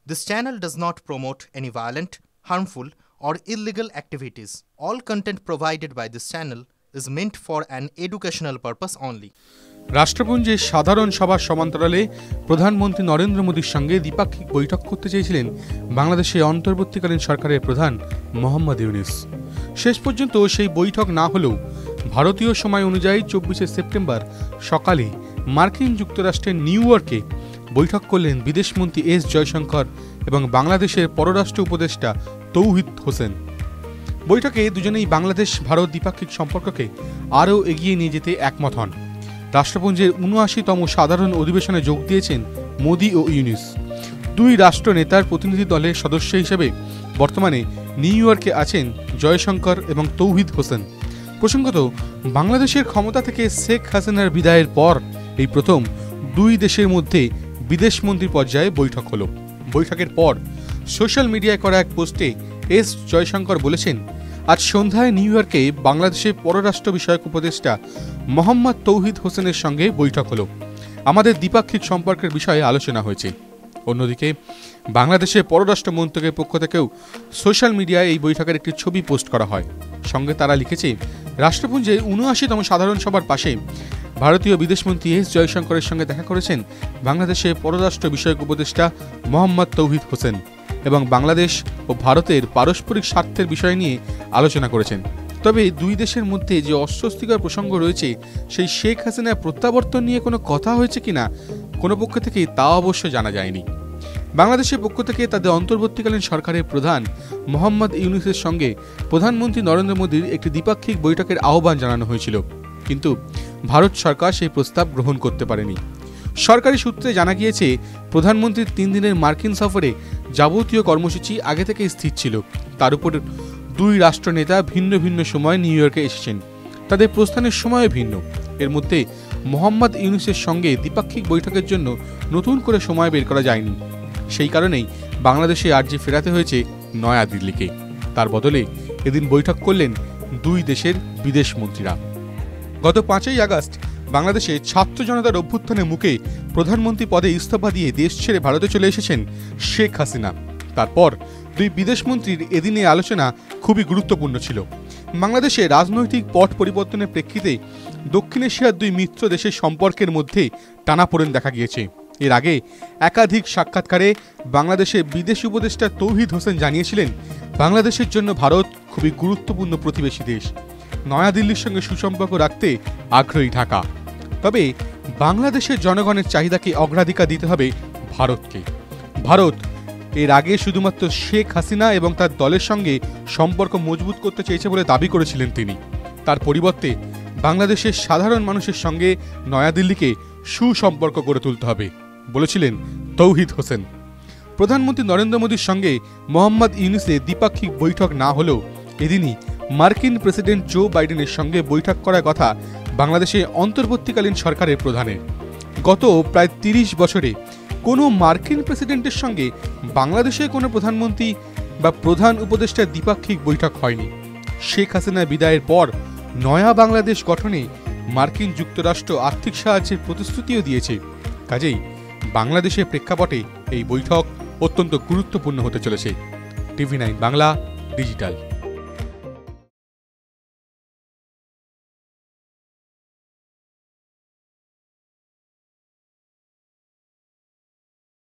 This channel does not promote any violent, harmful, or illegal activities. All content provided by this channel is meant for an educational purpose only. রাষ্ট্রপুঞ্জে সাধারণ সভার সমান্তরালে প্রধানমন্ত্রী নরেন্দ্র মোদীর সঙ্গে দ্বিপাক্ষিক বৈঠক করতে চেয়েছিলেন বাংলাদেশে অন্তর্বর্তীকালীন সরকারের প্রধান মোহাম্মদ ইউনূস। শেষ পর্যন্ত সেই বৈঠক না হলেও ভারতীয় সময় অনুযায়ী ২৪শে সেপ্টেম্বর সকালে মার্কিন যুক্তরাষ্ট্রের নিউ ইয়র্কে বৈঠক করলেন বিদেশমন্ত্রী এস জয়শঙ্কর এবং বাংলাদেশের পররাষ্ট্র উপদেষ্টা তৌহিদ হোসেন। বৈঠকে দুজনেই বাংলাদেশ ভারত দ্বিপাক্ষিক সম্পর্ককে আরও এগিয়ে নিয়ে যেতে একমত হন। রাষ্ট্রপুঞ্জের ৭৯তম সাধারণ অধিবেশনে যোগ দিয়েছেন মোদী ও ইউনূস। দুই রাষ্ট্র নেতার প্রতিনিধি দলের সদস্য হিসেবে বর্তমানে নিউ ইয়র্কে আছেন জয়শঙ্কর এবং তৌহিদ হোসেন। প্রসঙ্গত, বাংলাদেশের ক্ষমতা থেকে শেখ হাসিনার বিদায়ের পর এই প্রথম দুই দেশের মধ্যে বিদেশমন্ত্রী পর্যায়ে বৈঠক হল। বৈঠকের পর সোশ্যাল মিডিয়ায় করা এক পোস্টে এস জয়শঙ্কর বলেছেন, আজ সন্ধ্যায় নিউ ইয়র্কে বাংলাদেশের পররাষ্ট্র বিষয়ক উপদেষ্টা মোহাম্মদ তৌহিদ হোসেনের সঙ্গে বৈঠক হল। আমাদের দ্বিপাক্ষিক সম্পর্কের বিষয়ে আলোচনা হয়েছে। অন্যদিকে বাংলাদেশের পররাষ্ট্র মন্ত্রকের পক্ষ থেকেও সোশ্যাল মিডিয়ায় এই বৈঠকের একটি ছবি পোস্ট করা হয়। সঙ্গে তারা লিখেছে, রাষ্ট্রপুঞ্জে ৭৯তম সাধারণ সভার পাশে ভারতীয় বিদেশমন্ত্রী এস জয়শঙ্করের সঙ্গে দেখা করেছেন বাংলাদেশের পররাষ্ট্র বিষয়ক উপদেষ্টা মোহাম্মদ তৌহিদ হোসেন এবং বাংলাদেশ ও ভারতের পারস্পরিক স্বার্থের বিষয় নিয়ে আলোচনা করেছেন। তবে দুই দেশের মধ্যে যে অস্বস্তিকর প্রসঙ্গ রয়েছে, সেই শেখ হাসিনার প্রত্যাবর্তন নিয়ে কোনো কথা হয়েছে কিনা কোনো পক্ষ থেকে তা অবশ্য জানা যায়নি। বাংলাদেশের পক্ষ থেকে তাদের অন্তর্বর্তীকালীন সরকারের প্রধান মোহাম্মদ ইউনূসের সঙ্গে প্রধানমন্ত্রী নরেন্দ্র মোদীর একটি দ্বিপাক্ষিক বৈঠকের আহ্বান জানানো হয়েছিল, কিন্তু ভারত সরকার সেই প্রস্তাব গ্রহণ করতে পারেনি। সরকারি সূত্রে জানা গিয়েছে, প্রধানমন্ত্রীর ৩ দিনের মার্কিন সফরে যাবতীয় কর্মসূচি আগে থেকেই স্থির ছিল। তার উপর দুই রাষ্ট্রনেতা ভিন্ন ভিন্ন সময় নিউ ইয়র্কে এসেছেন, তাদের প্রস্থানের সময়ও ভিন্ন। এর মধ্যে মোহাম্মদ ইউনূসের সঙ্গে দ্বিপাক্ষিক বৈঠকের জন্য নতুন করে সময় বের করা যায়নি। সেই কারণেই বাংলাদেশে আর্জি ফেরাতে হয়েছে নয়াদিল্লিকে। তার বদলে এদিন বৈঠক করলেন দুই দেশের বিদেশমন্ত্রীরা। গত ৫ই আগস্ট বাংলাদেশে ছাত্র জনতার অভ্যুত্থানের মুখে প্রধানমন্ত্রী পদে ইস্তফা দিয়ে দেশ ছেড়ে ভারতে চলে এসেছেন শেখ হাসিনা। তারপর দুই বিদেশমন্ত্রীর এদিনে আলোচনা খুবই গুরুত্বপূর্ণ ছিল। বাংলাদেশে রাজনৈতিক পট পরিবর্তনের প্রেক্ষিতে দক্ষিণ এশিয়ার দুই মিত্র দেশের সম্পর্কের মধ্যে টানাপোড়েন দেখা গিয়েছে। এর আগে একাধিক সাক্ষাৎকারে বাংলাদেশের বিদেশ উপদেষ্টা তৌহিদ হোসেন জানিয়েছিলেন, বাংলাদেশের জন্য ভারত খুবই গুরুত্বপূর্ণ প্রতিবেশী দেশ, নয়াদিল্লির সঙ্গে সুসম্পর্ক রাখতে আগ্রহী ঢাকা। তবে বাংলাদেশের জনগণের চাহিদাকে অগ্রাধিকার দিতে হবে ভারতকে। ভারত এর আগে শুধুমাত্র শেখ হাসিনা এবং তার দলের সঙ্গে সম্পর্ক মজবুত করতে চেয়েছে বলে দাবি করেছিলেন তিনি। তার পরিবর্তে বাংলাদেশের সাধারণ মানুষের সঙ্গে নয়াদিল্লিকে সুসম্পর্ক গড়ে তুলতে হবে বলেছিলেন তৌহিদ হোসেন। প্রধানমন্ত্রী নরেন্দ্র মোদীর সঙ্গে মোহাম্মদ ইউনূসের দ্বিপাক্ষিক বৈঠক না হলেও এদিনই মার্কিন প্রেসিডেন্ট জো বাইডেনের সঙ্গে বৈঠক করার কথা বাংলাদেশের অন্তর্বর্তীকালীন সরকারের প্রধানের। গত প্রায় ৩০ বছরে কোনো মার্কিন প্রেসিডেন্টের সঙ্গে বাংলাদেশের কোনো প্রধানমন্ত্রী বা প্রধান উপদেষ্টার দ্বিপাক্ষিক বৈঠক হয়নি। শেখ হাসিনার বিদায়ের পর নয়া বাংলাদেশ গঠনে মার্কিন যুক্তরাষ্ট্র আর্থিক সাহায্যের প্রতিশ্রুতিও দিয়েছে। কাজেই বাংলাদেশের প্রেক্ষাপটে এই বৈঠক অত্যন্ত গুরুত্বপূর্ণ হতে চলেছে। TV9 Bangla digital.